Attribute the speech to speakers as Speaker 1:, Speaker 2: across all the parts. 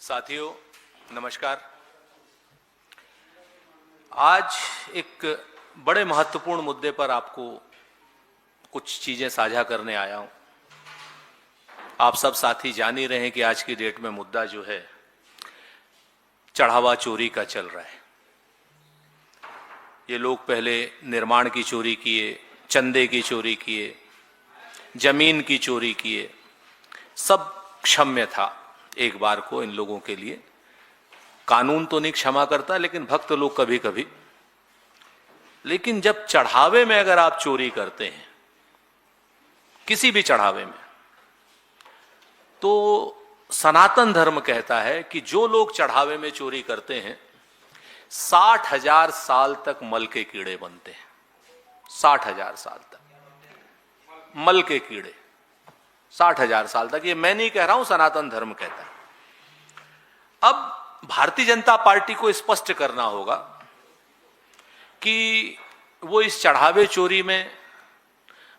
Speaker 1: साथियों नमस्कार। आज एक बड़े महत्वपूर्ण मुद्दे पर आपको कुछ चीजें साझा करने आया हूं। आप सब साथी जान ही रहे हैं कि आज की डेट में मुद्दा जो है चढ़ावा चोरी का चल रहा है। ये लोग पहले निर्माण की चोरी किए, चंदे की चोरी किए, जमीन की चोरी किए, सब क्षम्य था एक बार को इन लोगों के लिए। कानून तो नहीं क्षमा करता, लेकिन भक्त लोग कभी कभी। लेकिन जब चढ़ावे में अगर आप चोरी करते हैं, किसी भी चढ़ावे में, तो सनातन धर्म कहता है कि जो लोग चढ़ावे में चोरी करते हैं 60,000 साल तक मल के कीड़े बनते हैं। 60,000 साल तक मल के कीड़े, 60,000 साल तक। ये मैं नहीं कह रहा हूं, सनातन धर्म कहता है। अब भारतीय जनता पार्टी को स्पष्ट करना होगा कि वो इस चढ़ावे चोरी में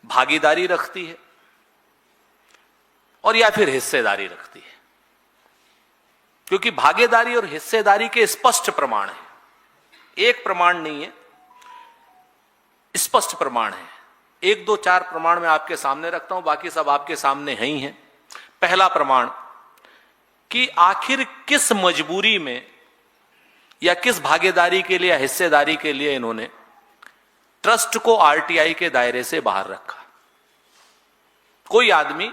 Speaker 1: भागीदारी रखती है और या फिर हिस्सेदारी रखती है, क्योंकि भागीदारी और हिस्सेदारी के स्पष्ट प्रमाण है। एक प्रमाण नहीं है, स्पष्ट प्रमाण है। 1, 2, 4 प्रमाण मैं आपके सामने रखता हूं, बाकी सब आपके सामने है ही हैं। पहला प्रमाण कि आखिर किस मजबूरी में या किस भागीदारी के लिए या हिस्सेदारी के लिए इन्होंने ट्रस्ट को आरटीआई के दायरे से बाहर रखा। कोई आदमी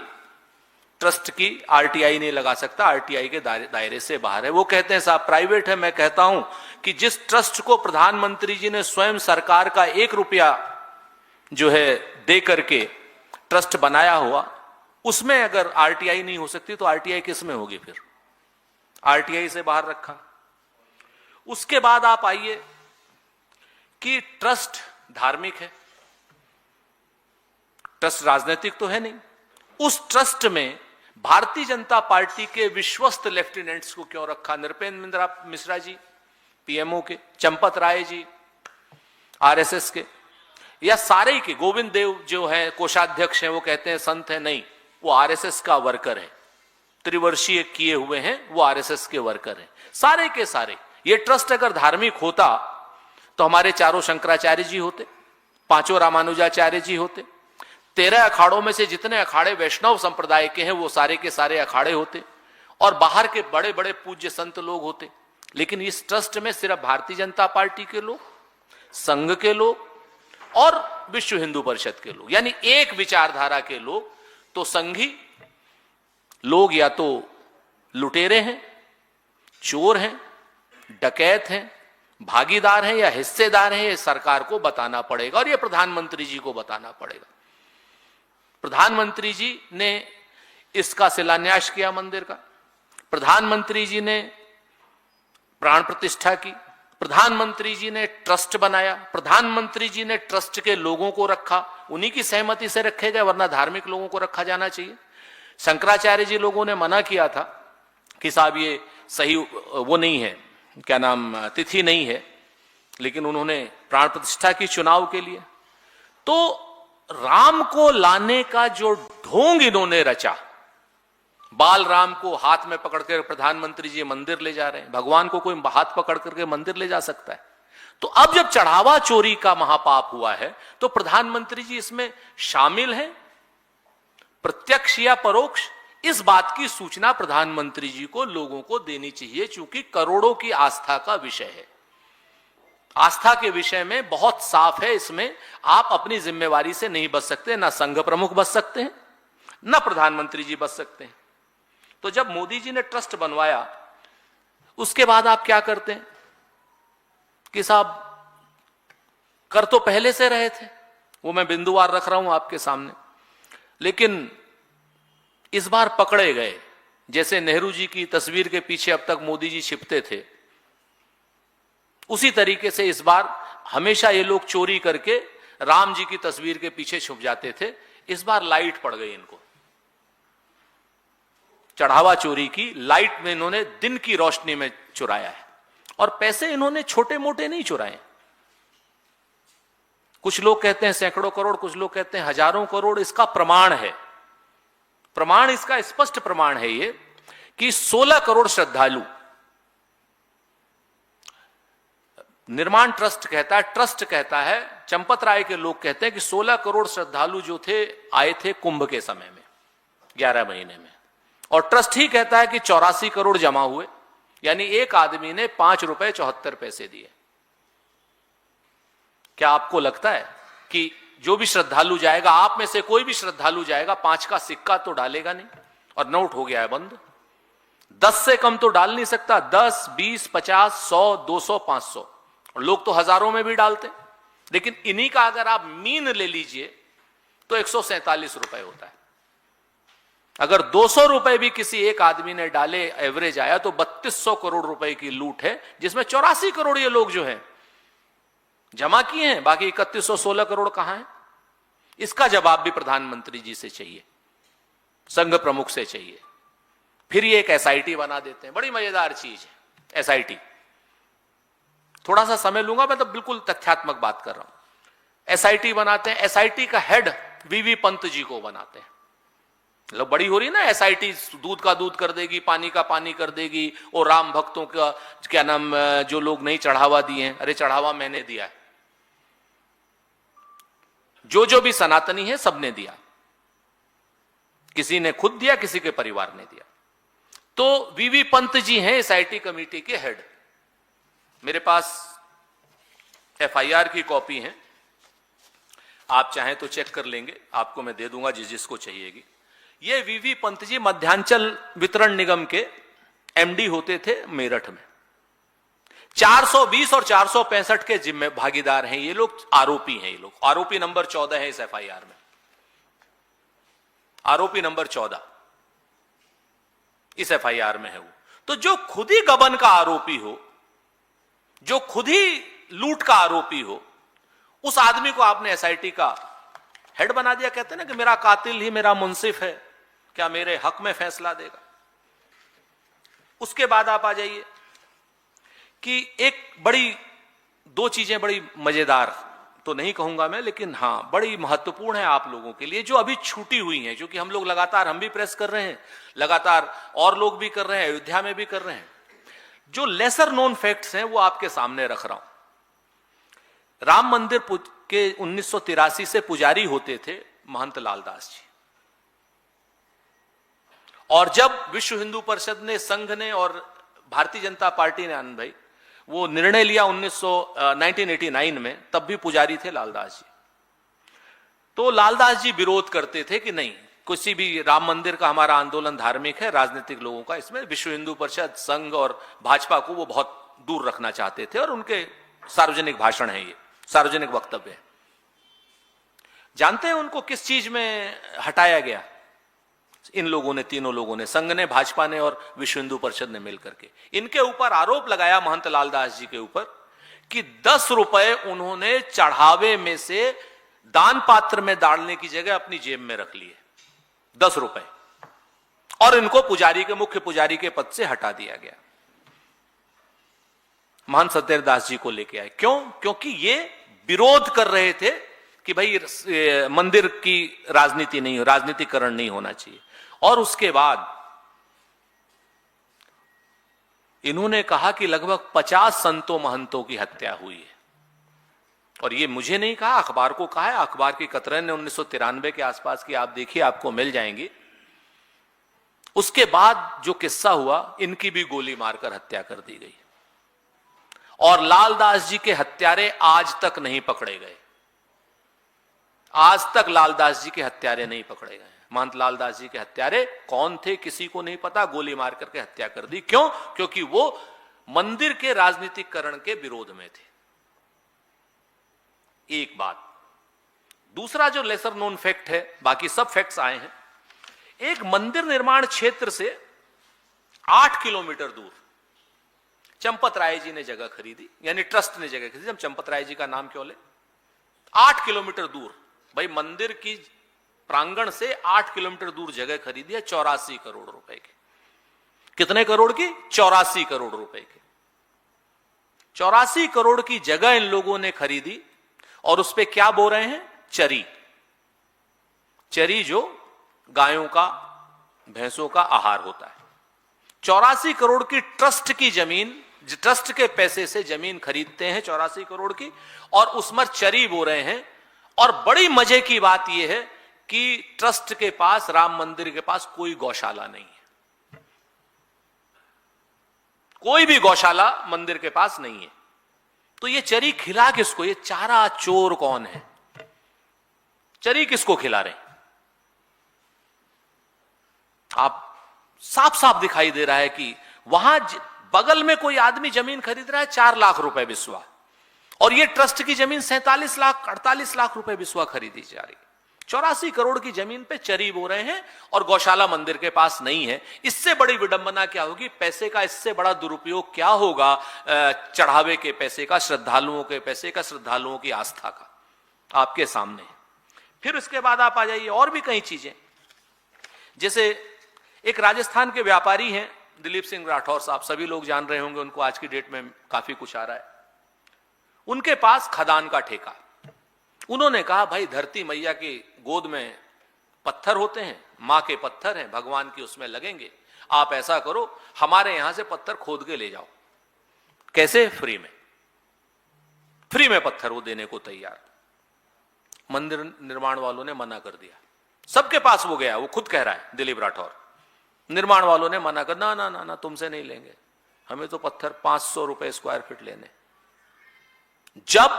Speaker 1: ट्रस्ट की आरटीआई नहीं लगा सकता, आरटीआई के दायरे से बाहर है। वो कहते हैं साहब प्राइवेट है। मैं कहता हूं कि जिस ट्रस्ट को प्रधानमंत्री जी ने स्वयं सरकार का 1 रुपया जो है दे करके ट्रस्ट बनाया हुआ, उसमें अगर आरटीआई नहीं हो सकती तो आरटीआई किस में होगी? फिर आरटीआई से बाहर रखा। उसके बाद आप आइए कि ट्रस्ट धार्मिक है, ट्रस्ट राजनीतिक तो है नहीं। उस ट्रस्ट में भारतीय जनता पार्टी के विश्वस्त लेफ्टिनेंट्स को क्यों रखा? नृपेंद्र मिश्रा जी पीएमओ के, चंपत राय जी आरएसएस के, या सारे के गोविंद देव जो है कोषाध्यक्ष हैं, वो कहते हैं संत है, नहीं, वो आरएसएस का वर्कर है, त्रिवर्षीय किए हुए हैं, वो आरएसएस के वर्कर हैं, सारे के सारे। ये ट्रस्ट अगर धार्मिक होता तो हमारे 4 शंकराचार्य जी होते, 5 रामानुजाचार्य जी होते, 13 अखाड़ों में से जितने अखाड़े वैष्णव संप्रदाय के हैं वो सारे के सारे अखाड़े होते, और बाहर के बड़े बड़े पूज्य संत लोग होते। लेकिन इस ट्रस्ट में सिर्फ भारतीय जनता पार्टी के लोग, संघ के लोग और विश्व हिंदू परिषद के लोग, यानी एक विचारधारा के लोग। तो संघी लोग या तो लुटेरे हैं, चोर हैं, डकैत हैं, भागीदार हैं या हिस्सेदार हैं, ये सरकार को बताना पड़ेगा और ये प्रधानमंत्री जी को बताना पड़ेगा। प्रधानमंत्री जी ने इसका शिलान्यास किया मंदिर का, प्रधानमंत्री जी ने प्राण प्रतिष्ठा की, प्रधानमंत्री जी ने ट्रस्ट बनाया, प्रधानमंत्री जी ने ट्रस्ट के लोगों को रखा, उन्हीं की सहमति से रखे गए, वरना धार्मिक लोगों को रखा जाना चाहिए। शंकराचार्य जी लोगों ने मना किया था कि साहब ये सही वो नहीं है, क्या नाम, तिथि नहीं है, लेकिन उन्होंने प्राण प्रतिष्ठा की चुनाव के लिए। तो राम को लाने का जो ढोंग इन्होंने रचा, बाल राम को हाथ में पकड़कर प्रधानमंत्री जी मंदिर ले जा रहे हैं। भगवान को कोई हाथ पकड़ करके मंदिर ले जा सकता है? तो अब जब चढ़ावा चोरी का महापाप हुआ है तो प्रधानमंत्री जी इसमें शामिल हैं, प्रत्यक्ष या परोक्ष, इस बात की सूचना प्रधानमंत्री जी को लोगों को देनी चाहिए, क्योंकि करोड़ों की आस्था का विषय है। आस्था के विषय में बहुत साफ है, इसमें आप अपनी जिम्मेवारी से नहीं बच सकते, ना संघ प्रमुख बच सकते हैं, ना प्रधानमंत्री जी बच सकते हैं। तो जब मोदी जी ने ट्रस्ट बनवाया, उसके बाद आप क्या करते हैं कि साहब कर तो पहले से रहे थे, वो मैं बिंदुवार रख रहा हूं आपके सामने, लेकिन इस बार पकड़े गए। जैसे नेहरू जी की तस्वीर के पीछे अब तक मोदी जी छिपते थे, उसी तरीके से इस बार हमेशा ये लोग चोरी करके राम जी की तस्वीर के पीछे छुप जाते थे। इस बार लाइट पड़ गई इनको, चढ़ावा चोरी की लाइट में इन्होंने दिन की रोशनी में चुराया है। और पैसे इन्होंने छोटे मोटे नहीं चुराए। कुछ लोग कहते हैं सैकड़ों करोड़, कुछ लोग कहते हैं हजारों करोड़। इसका प्रमाण है, प्रमाण इसका स्पष्ट प्रमाण है ये कि 16 करोड़ श्रद्धालु, निर्माण ट्रस्ट कहता है, चंपत राय के लोग कहते हैं कि 16 करोड़ श्रद्धालु जो थे आए थे कुंभ के समय में 11 महीने में, और ट्रस्ट ही कहता है कि 84 करोड़ जमा हुए, यानी एक आदमी ने 5 रुपए 74 पैसे दिए। क्या आपको लगता है कि जो भी श्रद्धालु जाएगा, आप में से कोई भी श्रद्धालु जाएगा, 5 का सिक्का तो डालेगा नहीं, और नोट हो गया है बंद। 10 से कम तो डाल नहीं सकता, 10, 20, 50, 100, 200, 500, और लोग तो हजारों में भी डालते। लेकिन इन्हीं का अगर आप मीन ले लीजिए तो 147 रुपए होता है। अगर 200 रुपए भी किसी एक आदमी ने डाले, एवरेज आया, तो 3200 करोड़ रुपए की लूट है, जिसमें 84 करोड़ ये लोग जो हैं जमा किए हैं, बाकी 3116 करोड़ कहां है? इसका जवाब भी प्रधानमंत्री जी से चाहिए, संघ प्रमुख से चाहिए। फिर ये एक एसआईटी बना देते हैं, बड़ी मजेदार चीज है एसआईटी। थोड़ा सा समय लूंगा, मैं तो बिल्कुल तथ्यात्मक बात कर रहा हूं। एसआईटी बनाते हैं, एसआईटी का हेड वीवी पंत जी को बनाते हैं। मतलब बड़ी हो रही ना एसआईटी, दूध का दूध कर देगी, पानी का पानी कर देगी, और राम भक्तों का क्या नाम, जो लोग नहीं चढ़ावा दिए हैं, अरे चढ़ावा मैंने दिया है, जो भी सनातनी है सबने दिया, किसी ने खुद दिया, किसी के परिवार ने दिया। तो वीवी पंत जी हैं एसआईटी कमेटी के हेड। मेरे पास एफआईआर की कॉपी है, आप चाहें तो चेक कर लेंगे, आपको मैं दे दूंगा जिसको चाहिएगी। ये वीवी पंत जी मध्यांचल वितरण निगम के एमडी होते थे मेरठ में। 420 और 465 के जिम्मे भागीदार हैं ये लोग, आरोपी हैं ये लोग। आरोपी नंबर 14 है इस एफआईआर में, आरोपी नंबर 14 इस एफआईआर में है वो। तो जो खुद ही गबन का आरोपी हो, जो खुद ही लूट का आरोपी हो, उस आदमी को आपने एसआईटी का हेड बना दिया। कहते हैं ना कि मेरा कातिल ही मेरा मुंसिफ है, क्या मेरे हक में फैसला देगा? उसके बाद आप आ जाइए कि एक बड़ी, दो चीजें बड़ी मजेदार तो नहीं कहूंगा मैं, लेकिन हां बड़ी महत्वपूर्ण है आप लोगों के लिए, जो अभी छूटी हुई हैं, जो कि हम लोग लगातार, हम भी प्रेस कर रहे हैं, लगातार और लोग भी कर रहे हैं, अयोध्या में भी कर रहे हैं। जो लेसर नोन फैक्ट्स हैं वो आपके सामने रख रहा हूं। राम मंदिर के 1983 से पुजारी होते थे महंत लालदास जी, और जब विश्व हिंदू परिषद ने, संघ ने और भारतीय जनता पार्टी ने, आनंद भाई, वो निर्णय लिया 1989 में, तब भी पुजारी थे लालदास जी। तो लालदास जी विरोध करते थे कि नहीं, किसी भी राम मंदिर का हमारा आंदोलन धार्मिक है, राजनीतिक लोगों का, इसमें विश्व हिंदू परिषद, संघ और भाजपा को वो बहुत दूर रखना चाहते थे, और उनके सार्वजनिक भाषण है, ये सार्वजनिक वक्तव्य है। जानते हैं उनको किस चीज में हटाया गया? इन लोगों ने, तीनों लोगों ने, संघ ने, भाजपा ने और विश्व हिंदू परिषद ने मिलकर के इनके ऊपर आरोप लगाया, महंत लालदास जी के ऊपर, कि 10 रुपए उन्होंने चढ़ावे में से दान पात्र में डालने की जगह अपनी जेब में रख लिए, 10 रुपए, और इनको पुजारी के, मुख्य पुजारी के पद से हटा दिया गया। महंत सत्यदास जी को लेके आए। क्यों? क्योंकि ये विरोध कर रहे थे कि भाई मंदिर की राजनीति नहीं, राजनीतिकरण नहीं होना चाहिए। और उसके बाद इन्होंने कहा कि लगभग 50 संतों महंतों की हत्या हुई है, और ये मुझे नहीं कहा, अखबार को कहा है। अखबार की कतरन ने 1993 के आसपास की, आप देखिए, आपको मिल जाएंगी। उसके बाद जो किस्सा हुआ, इनकी भी गोली मारकर हत्या कर दी गई, और लालदास जी के हत्यारे आज तक नहीं पकड़े गए। आज तक लालदास जी के हत्यारे नहीं पकड़े गए। महंत लालदास जी के हत्यारे कौन थे किसी को नहीं पता, गोली मार करके हत्या कर दी। क्यों? क्योंकि वो मंदिर के राजनीतिकरण के विरोध में थे। एक बात। दूसरा जो लेसर नोन फैक्ट है, बाकी सब फैक्ट्स आए हैं, एक मंदिर निर्माण क्षेत्र से 8 किलोमीटर दूर चंपत राय जी ने जगह खरीदी, यानी ट्रस्ट ने जगह खरीदी। हम चंपत राय जी का नाम क्यों ले? 8 किलोमीटर दूर, भाई मंदिर की प्रांगण से 8 किलोमीटर दूर जगह खरीदी है 84 करोड़ रुपए की। कितने करोड़ की? 84 करोड़ रुपए की। 84 करोड़ की जगह इन लोगों ने खरीदी, और उस पे क्या बो रहे हैं? चरी। चरी जो गायों का, भैंसों का आहार होता है, 84 करोड़ की ट्रस्ट की जमीन, ट्रस्ट के पैसे से जमीन खरीदते हैं 84 करोड़ की, और उसमें चरी बो रहे हैं। और बड़ी मजे की बात यह है कि ट्रस्ट के पास, राम मंदिर के पास कोई गौशाला नहीं है, कोई भी गौशाला मंदिर के पास नहीं है। तो ये चरी खिला किसको? ये चारा चोर कौन है? चरी किसको खिला रहे हैं? आप साफ साफ दिखाई दे रहा है कि वहां बगल में कोई आदमी जमीन खरीद रहा है 4 लाख रुपए बिस्वा, और ये ट्रस्ट की जमीन 47 लाख 48 लाख रुपए बिस्वा खरीदी जा रही। 84 करोड़ की जमीन पे चरी बो रहे हैं और गौशाला मंदिर के पास नहीं है। इससे बड़ी विडंबना क्या होगी? पैसे का इससे बड़ा दुरुपयोग क्या होगा? चढ़ावे के पैसे का, श्रद्धालुओं के पैसे का, श्रद्धालुओं की आस्था का, आपके सामने। फिर उसके बाद आप आ जाइए और भी कई चीजें, जैसे एक राजस्थान के व्यापारी हैं दिलीप सिंह राठौर साहब, सभी लोग जान रहे होंगे उनको, आज की डेट में काफी कुछ आ रहा है। उनके पास खदान का ठेका। उन्होंने कहा भाई धरती मैया की गोद में पत्थर होते हैं, मां के पत्थर हैं, भगवान की उसमें लगेंगे, आप ऐसा करो हमारे यहां से पत्थर खोद के ले जाओ। कैसे? फ्री में, फ्री में पत्थर वो देने को तैयार। मंदिर निर्माण वालों ने मना कर दिया। सबके पास वो गया, वो खुद कह रहा है दिलीप राठौर, निर्माण वालों ने मना कर, ना ना ना ना तुमसे नहीं लेंगे, हमें तो पत्थर 500 रुपए स्क्वायर फीट लेने। जब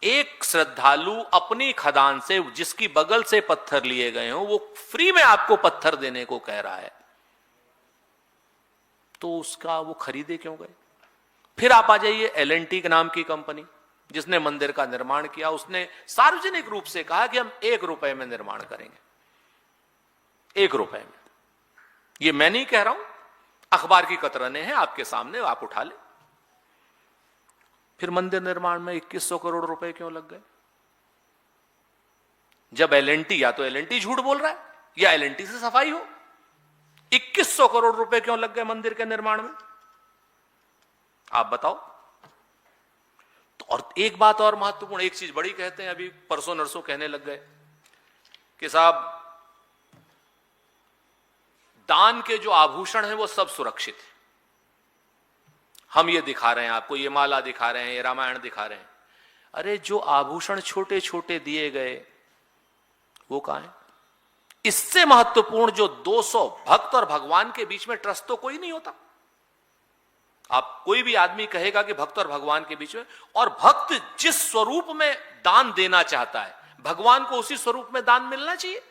Speaker 1: एक श्रद्धालु अपनी खदान से, जिसकी बगल से पत्थर लिए गए हो, वो फ्री में आपको पत्थर देने को कह रहा है, तो उसका वो खरीदे क्यों गए? फिर आप आ जाइए L&T के नाम की कंपनी, जिसने मंदिर का निर्माण किया, उसने सार्वजनिक रूप से कहा कि हम 1 रुपए में निर्माण करेंगे, 1 रुपए में। ये मैं नहीं कह रहा हूं, अखबार की कतरने हैं आपके सामने, आप उठा ले। फिर मंदिर निर्माण में 2100 करोड़ रुपए क्यों लग गए? जब L&T, या तो L&T झूठ बोल रहा है या L&T से सफाई हो, 2100 करोड़ रुपए क्यों लग गए मंदिर के निर्माण में? आप बताओ। तो और एक बात और महत्वपूर्ण, एक चीज बड़ी कहते हैं, अभी परसों नरसों कहने लग गए कि साहब दान के जो आभूषण हैं वो सब सुरक्षित है। हम ये दिखा रहे हैं आपको, ये माला दिखा रहे हैं, ये रामायण दिखा रहे हैं। अरे जो आभूषण छोटे छोटे दिए गए वो कहां है? इससे महत्वपूर्ण जो 200 भक्त और भगवान के बीच में ट्रस्ट तो कोई नहीं होता। आप कोई भी आदमी कहेगा कि भक्त और भगवान के बीच में, और भक्त जिस स्वरूप में दान देना चाहता है, भगवान को उसी स्वरूप में दान मिलना चाहिए।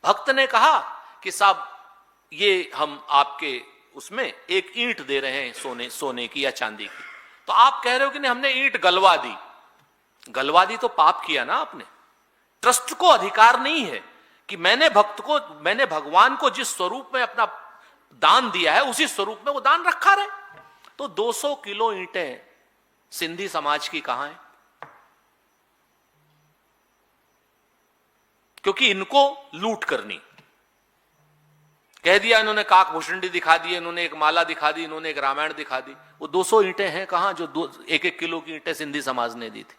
Speaker 1: भक्त ने कहा कि साहब ये हम आपके उसमें एक ईंट दे रहे हैं सोने की या चांदी की, तो आप कह रहे हो कि नहीं हमने ईंट गलवा दी। गलवा दी तो पाप किया ना आपने। ट्रस्ट को अधिकार नहीं है कि मैंने भगवान को जिस स्वरूप में अपना दान दिया है उसी स्वरूप में वो दान रखा रहे। तो 200 किलो ईंटें सिंधी समाज की कहां है? क्योंकि इनको लूट करनी, कह दिया इन्होंने, काक भूषणी दिखा दी, इन्होंने एक माला दिखा दी, इन्होंने एक रामायण दिखा दी। वो 200 ईंटें हैं कहां जो 1-1 किलो की ईंटें सिंधी समाज ने दी थी?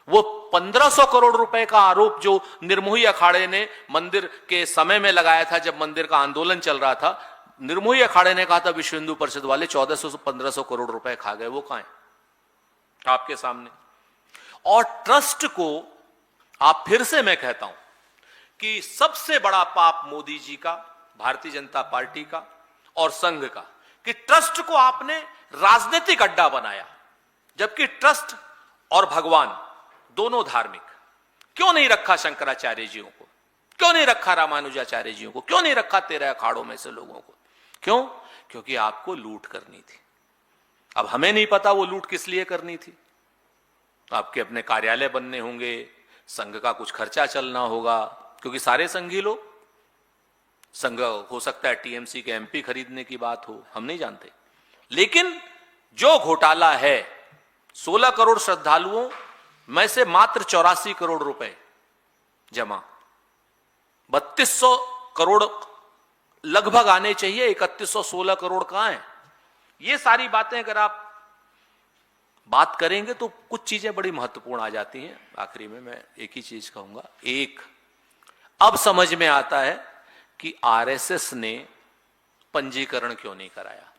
Speaker 1: वो 1500 करोड़ रुपए का आरोप जो निर्मोही अखाड़े ने मंदिर के समय में लगाया था, जब मंदिर का आंदोलन चल रहा था, निर्मोही अखाड़े ने कहा था विश्व हिंदू परिषद वाले 1400-1500 करोड़ रुपए खा गए, वो कहां है? आपके सामने। और ट्रस्ट को आप, फिर से मैं कहता हूं कि सबसे बड़ा पाप मोदी जी का, भारतीय जनता पार्टी का और संघ का, कि ट्रस्ट को आपने राजनीतिक अड्डा बनाया, जबकि ट्रस्ट और भगवान दोनों धार्मिक। क्यों नहीं रखा शंकराचार्य जियों को? क्यों नहीं रखा रामानुजाचार्य जियों को? क्यों नहीं रखा 13 अखाड़ों में से लोगों को? क्यों? क्योंकि आपको लूट करनी थी। अब हमें नहीं पता वो लूट किस लिए करनी थी। तो आपके अपने कार्यालय बनने होंगे, संघ का कुछ खर्चा चलना होगा, क्योंकि सारे संघी लोग, संघ हो सकता है टीएमसी के एमपी खरीदने की बात हो, हम नहीं जानते। लेकिन जो घोटाला है, 16 करोड़ श्रद्धालुओं में से मात्र 84 करोड़ रुपए जमा, 3200 करोड़ लगभग आने चाहिए, 3116 करोड़ कहां है? ये सारी बातें अगर आप बात करेंगे तो कुछ चीजें बड़ी महत्वपूर्ण आ जाती हैं। आखिरी में मैं एक ही चीज कहूंगा। एक, अब समझ में आता है कि आरएसएस ने पंजीकरण क्यों नहीं कराया?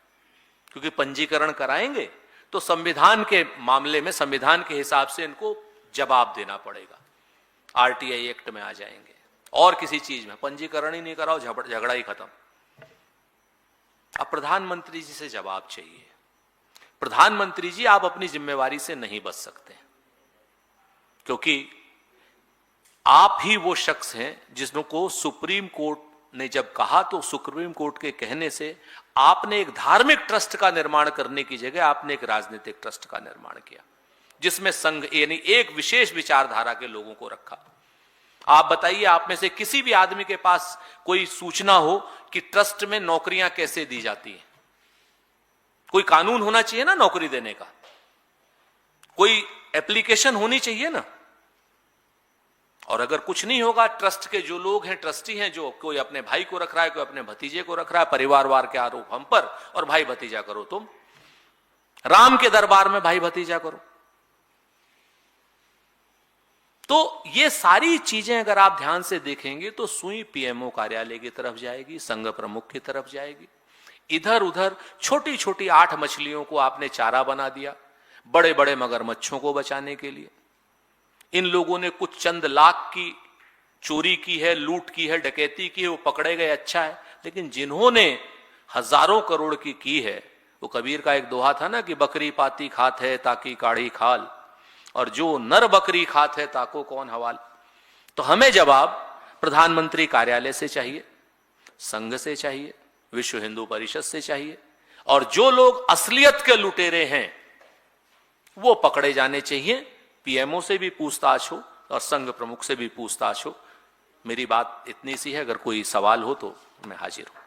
Speaker 1: क्योंकि पंजीकरण कराएंगे तो संविधान के मामले में, संविधान के हिसाब से इनको जवाब देना पड़ेगा, आरटीआई एक्ट में आ जाएंगे। और किसी चीज में पंजीकरण ही नहीं कराओ, झगड़ा ही खत्म। अब प्रधानमंत्री जी से जवाब चाहिए। प्रधानमंत्री जी, आप अपनी जिम्मेवारी से नहीं बच सकते, क्योंकि आप ही वो शख्स हैं जिसको सुप्रीम कोर्ट ने जब कहा तो सुप्रीम कोर्ट के कहने से आपने एक धार्मिक ट्रस्ट का निर्माण करने की जगह आपने एक राजनीतिक ट्रस्ट का निर्माण किया, जिसमें संघ यानी एक विशेष विचारधारा के लोगों को रखा। आप बताइए, आप में से किसी भी आदमी के पास कोई सूचना हो कि ट्रस्ट में नौकरियां कैसे दी जाती हैं? कोई कानून होना चाहिए ना नौकरी देने का, कोई एप्लीकेशन होनी चाहिए ना। और अगर कुछ नहीं होगा, ट्रस्ट के जो लोग हैं, ट्रस्टी हैं, जो कोई अपने भाई को रख रहा है, कोई अपने भतीजे को रख रहा है, परिवारवार के आरोप हम पर, और भाई भतीजा करो तुम, राम के दरबार में भाई भतीजा करो। तो ये सारी चीजें अगर आप ध्यान से देखेंगे तो सुई पीएमओ कार्यालय की तरफ जाएगी, संघ प्रमुख की तरफ जाएगी। इधर उधर छोटी छोटी 8 मछलियों को आपने चारा बना दिया बड़े बड़े मगरमच्छों को बचाने के लिए। इन लोगों ने कुछ चंद लाख की चोरी की है, लूट की है, डकैती की है, वो पकड़े गए, अच्छा है। लेकिन जिन्होंने हजारों करोड़ की है, वो कबीर का एक दोहा था ना कि बकरी पाती खात है ताकि काढ़ी खाल, और जो नर बकरी खात है ताको कौन हवाल। तो हमें जवाब प्रधानमंत्री कार्यालय से चाहिए, संघ से चाहिए, विश्व हिंदू परिषद से चाहिए, और जो लोग असलियत के लुटेरे हैं वो पकड़े जाने चाहिए। पीएमओ से भी पूछताछ हो और संघ प्रमुख से भी पूछताछ हो। मेरी बात इतनी सी है, अगर कोई सवाल हो तो मैं हाजिर हूं।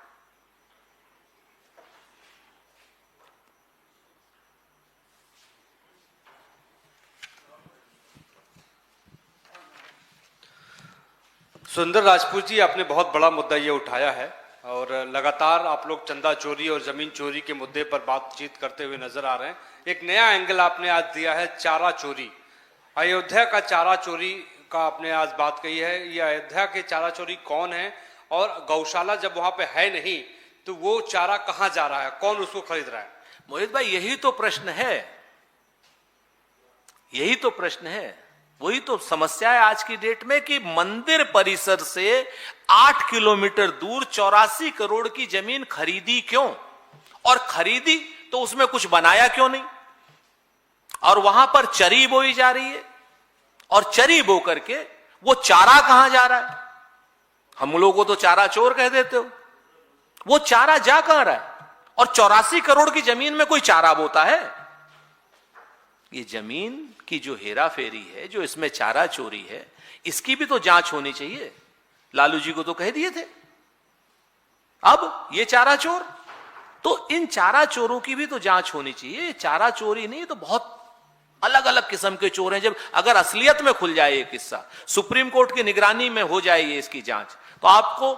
Speaker 2: सुंदर राजपूत जी, आपने बहुत बड़ा मुद्दा ये उठाया है और लगातार आप लोग चंदा चोरी और जमीन चोरी के मुद्दे पर बातचीत करते हुए नजर आ रहे हैं। एक नया एंगल आपने आज दिया है, चारा चोरी। अयोध्या का चारा चोरी का आपने आज बात कही है। ये अयोध्या के चारा चोरी कौन है, और गौशाला जब वहां पे है नहीं तो वो चारा कहां जा रहा है, कौन उसको खरीद रहा है?
Speaker 1: मोहित भाई, यही तो प्रश्न है, यही तो प्रश्न है, वही तो समस्या है आज की डेट में कि मंदिर परिसर से 8 किलोमीटर दूर 84 करोड़ की जमीन खरीदी क्यों, और खरीदी तो उसमें कुछ बनाया क्यों नहीं, और वहां पर चरी बोई जा रही है, और चरी बो करके वो चारा कहां जा रहा है? हम लोगों को तो चारा चोर कह देते हो, वो चारा जा कहां रहा है? और 84 करोड़ की जमीन में कोई चारा बोता है? ये जमीन की जो हेरा फेरी है, जो इसमें चारा चोरी है, इसकी भी तो जांच होनी चाहिए। लालू जी को तो कह दिए थे, अब ये चारा चोर, तो इन चारा चोरों की भी तो जांच होनी चाहिए। चारा चोरी नहीं, तो बहुत अलग अलग किस्म के चोर हैं। जब अगर असलियत में खुल जाए ये किस्सा, सुप्रीम कोर्ट की निगरानी में हो जाए ये इसकी जांच, तो आपको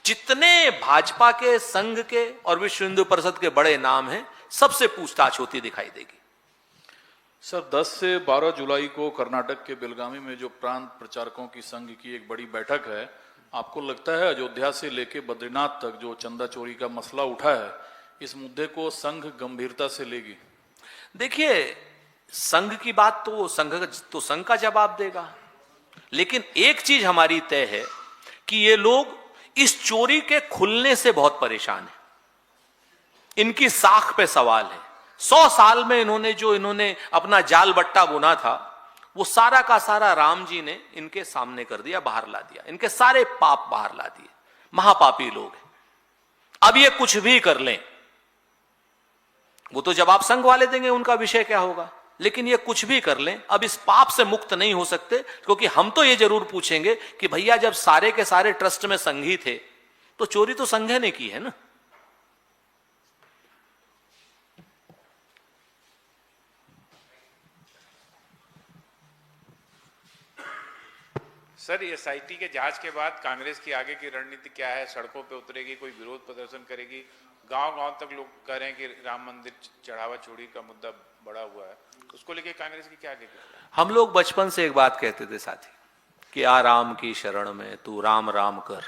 Speaker 1: जितने भाजपा के, संघ के और विश्व हिंदू परिषद के बड़े नाम हैं, सबसे पूछताछ होती दिखाई देगी।
Speaker 3: सर, 10 से 12 जुलाई को कर्नाटक के बेलगामी में जो प्रांत प्रचारकों की संघ की एक बड़ी बैठक है, आपको लगता है अयोध्या से लेके बद्रीनाथ तक जो चंदा चोरी का मसला उठा है, इस मुद्दे को संघ गंभीरता से लेगी?
Speaker 1: देखिए, संघ की बात तो संघ का जवाब देगा, लेकिन एक चीज हमारी तय है कि ये लोग इस चोरी के खुलने से बहुत परेशान हैं। इनकी साख पे सवाल है। 100 साल में इन्होंने अपना जाल बट्टा बुना था, वो सारा का सारा राम जी ने इनके सामने कर दिया, बाहर ला दिया, इनके सारे पाप बाहर ला दिए। महापापी लोग हैं। अब ये कुछ भी कर लें, वो तो जवाब संघ वाले देंगे, उनका विषय क्या होगा, लेकिन ये कुछ भी कर लें, अब इस पाप से मुक्त नहीं हो सकते। क्योंकि हम तो ये जरूर पूछेंगे कि भैया, जब सारे के सारे ट्रस्ट में संघी थे तो चोरी तो संघ ने की है ना।
Speaker 4: सर, एसआईटी के जांच के बाद कांग्रेस की आगे की रणनीति क्या है? सड़कों पे उतरेगी, कोई विरोध प्रदर्शन करेगी? गांव-गांव तक लोग कह रहे हैं कि राम मंदिर चढ़ावा चोरी का मुद्दा बड़ा हुआ है, उसको लेके कांग्रेस की क्या आगे?
Speaker 1: हम लोग बचपन से एक बात कहते थे साथी, कि आ राम की शरण में तू राम राम कर।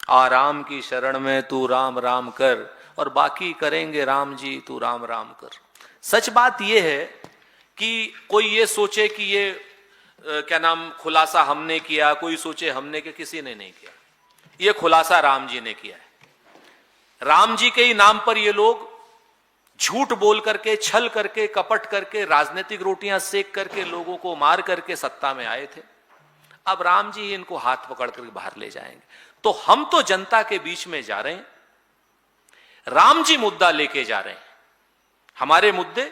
Speaker 1: आराम की शरण में तू राम राम कर, और बाकी करेंगे राम जी, तू राम राम कर। सच बात यह है कि कोई ये सोचे कि ये क्या नाम खुलासा हमने किया, कोई सोचे हमने किया, किसी ने नहीं किया। ये खुलासा राम जी ने किया है। राम जी के ही नाम पर ये लोग झूठ बोल करके, छल करके, कपट करके, राजनीतिक रोटियां सेक करके, लोगों को मार करके सत्ता में आए थे। अब राम जी इनको हाथ पकड़ कर बाहर ले जाएंगे। तो हम तो जनता के बीच में जा रहे हैं, राम जी मुद्दा लेके जा रहे हैं। हमारे मुद्दे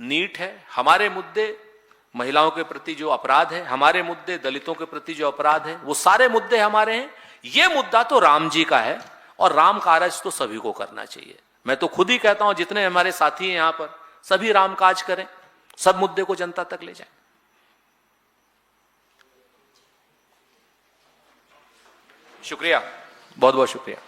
Speaker 1: नीट है, हमारे मुद्दे महिलाओं के प्रति जो अपराध है, हमारे मुद्दे दलितों के प्रति जो अपराध है, वो सारे मुद्दे हमारे हैं। ये मुद्दा तो राम जी का है, और राम कार्य तो सभी को करना चाहिए। मैं तो खुद ही कहता हूं, जितने हमारे साथी हैं यहां पर, सभी राम काज करें, सब मुद्दे को जनता तक ले जाएं। शुक्रिया, बहुत बहुत शुक्रिया।